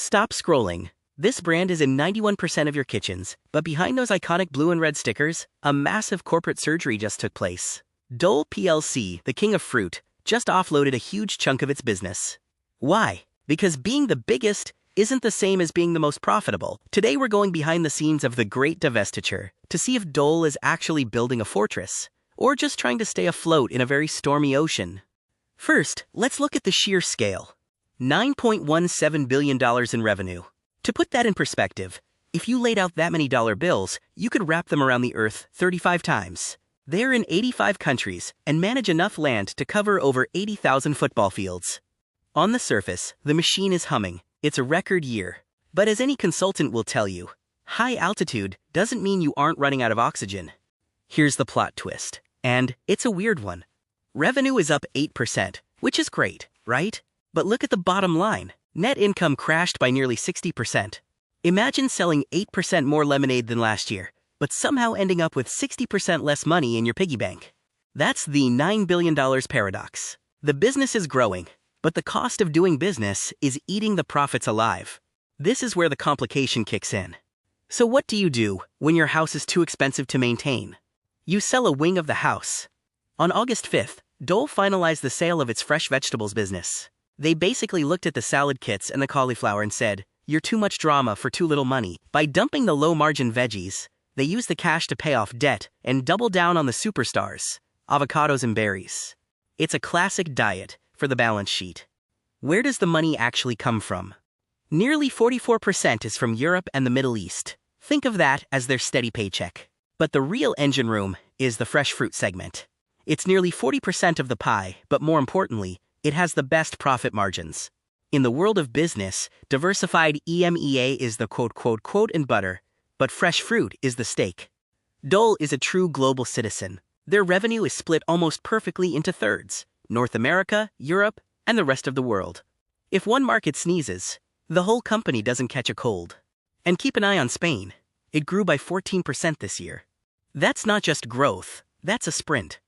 Stop scrolling. This brand is in 91% of your kitchens, but behind those iconic blue and red stickers, a massive corporate surgery just took place. Dole plc, the king of fruit, just offloaded a huge chunk of its business. Why? Because being the biggest isn't the same as being the most profitable. Today we're going behind the scenes of the great divestiture to see if Dole is actually building a fortress, or just trying to stay afloat in a very stormy ocean. First, let's look at the sheer scale. $9.17 billion in revenue. To put that in perspective, if you laid out that many dollar bills, you could wrap them around the earth 35 times. They're in 85 countries and manage enough land to cover over 80,000 football fields. On the surface, the machine is humming. It's a record year. But as any consultant will tell you, high altitude doesn't mean you aren't running out of oxygen. Here's the plot twist. And it's a weird one. Revenue is up 8%, which is great, right? But look at the bottom line. Net income crashed by nearly 60%. Imagine selling 8% more lemonade than last year, but somehow ending up with 60% less money in your piggy bank. That's the $9 billion paradox. The business is growing, but the cost of doing business is eating the profits alive. This is where the complication kicks in. So what do you do when your house is too expensive to maintain? You sell a wing of the house. On August 5th, Dole finalized the sale of its fresh vegetables business. They basically looked at the salad kits and the cauliflower and said, "You're too much drama for too little money." By dumping the low-margin veggies, they used the cash to pay off debt and double down on the superstars, avocados and berries. It's a classic diet for the balance sheet. Where does the money actually come from? Nearly 44% is from Europe and the Middle East. Think of that as their steady paycheck. But the real engine room is the fresh fruit segment. It's nearly 40% of the pie, but more importantly, it has the best profit margins. In the world of business, diversified EMEA is the quote and butter, but fresh fruit is the steak. Dole is a true global citizen. Their revenue is split almost perfectly into thirds: North America, Europe, and the rest of the world. If one market sneezes, the whole company doesn't catch a cold. And keep an eye on Spain. It grew by 14% this year. That's not just growth, that's a sprint.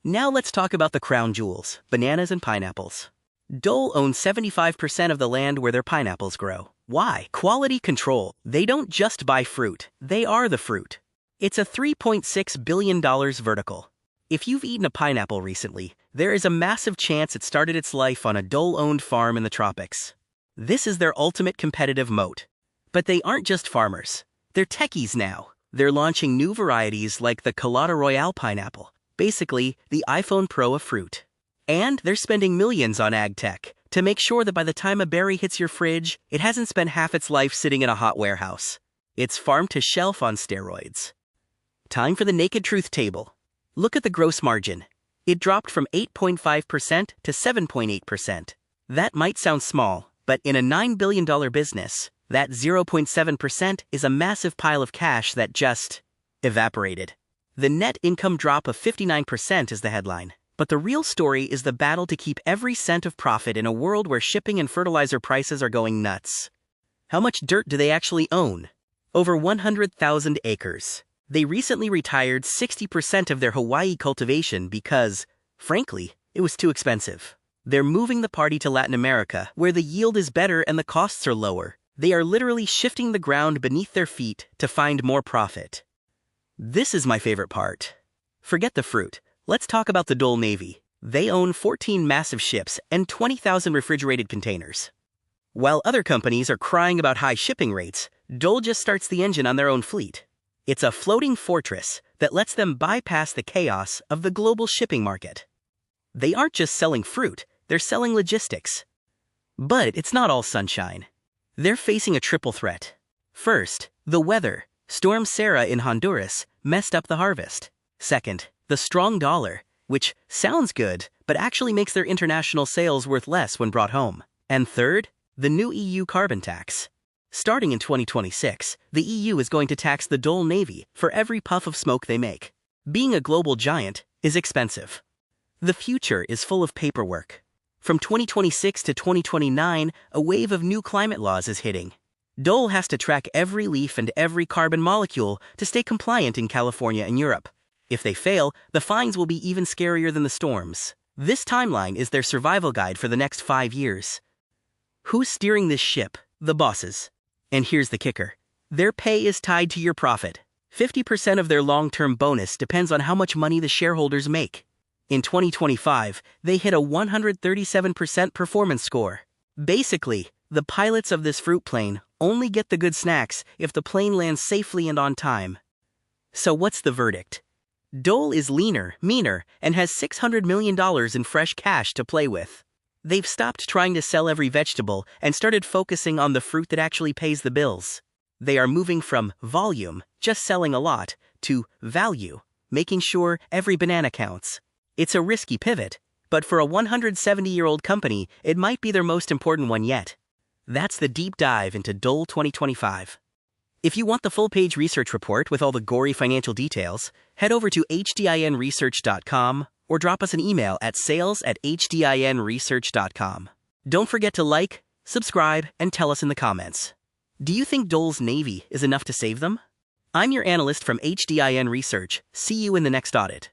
Now let's talk about the crown jewels, bananas and pineapples. Dole owns 75% of the land where their pineapples grow. Why? Quality control. They don't just buy fruit, they are the fruit. It's a $3.6 billion vertical. If you've eaten a pineapple recently, there is a massive chance it started its life on a Dole-owned farm in the tropics. This is their ultimate competitive moat. But they aren't just farmers. They're techies now. They're launching new varieties like the Colada Royale pineapple, basically the iPhone Pro of fruit. And they're spending millions on ag tech to make sure that by the time a berry hits your fridge, it hasn't spent half its life sitting in a hot warehouse. It's farm to shelf on steroids. Time for the naked truth table. Look at the gross margin. It dropped from 8.5% to 7.8%. That might sound small, but in a $9 billion business, that 0.7% is a massive pile of cash that just evaporated. The net income drop of 59% is the headline. But the real story is the battle to keep every cent of profit in a world where shipping and fertilizer prices are going nuts. How much dirt do they actually own? Over 100,000 acres. They recently retired 60% of their Hawaii cultivation because, frankly, it was too expensive. They're moving the party to Latin America, where the yield is better and the costs are lower. They are literally shifting the ground beneath their feet to find more profit. This is my favorite part. Forget the fruit. Let's talk about the Dole Navy. They own 14 massive ships and 20,000 refrigerated containers. While other companies are crying about high shipping rates, Dole just starts the engine on their own fleet. It's a floating fortress that lets them bypass the chaos of the global shipping market. They aren't just selling fruit, they're selling logistics. But it's not all sunshine. They're facing a triple threat. First, the weather. Storm Sara in Honduras messed up the harvest. Second, the strong dollar, which sounds good, but actually makes their international sales worth less when brought home. And third, the new EU carbon tax. Starting in 2026, the EU is going to tax the Dole Navy for every puff of smoke they make. Being a global giant is expensive. The future is full of paperwork. From 2026 to 2029, a wave of new climate laws is hitting. Dole has to track every leaf and every carbon molecule to stay compliant in California and Europe. If they fail, the fines will be even scarier than the storms. This timeline is their survival guide for the next 5 years. Who's steering this ship? The bosses. And here's the kicker. Their pay is tied to your profit. 50% of their long-term bonus depends on how much money the shareholders make. In 2025, they hit a 137% performance score. Basically, the pilots of this fruit plane only get the good snacks if the plane lands safely and on time. So what's the verdict? Dole is leaner, meaner, and has $600 million in fresh cash to play with. They've stopped trying to sell every vegetable and started focusing on the fruit that actually pays the bills. They are moving from volume, just selling a lot, to value, making sure every banana counts. It's a risky pivot, but for a 170-year-old company, it might be their most important one yet. That's the deep dive into Dole 2025. If you want the full-page research report with all the gory financial details, head over to HDINresearch.com or drop us an email at sales@HDINresearch.com. Don't forget to like, subscribe, and tell us in the comments. Do you think Dole's Navy is enough to save them? I'm your analyst from HDIN Research. See you in the next audit.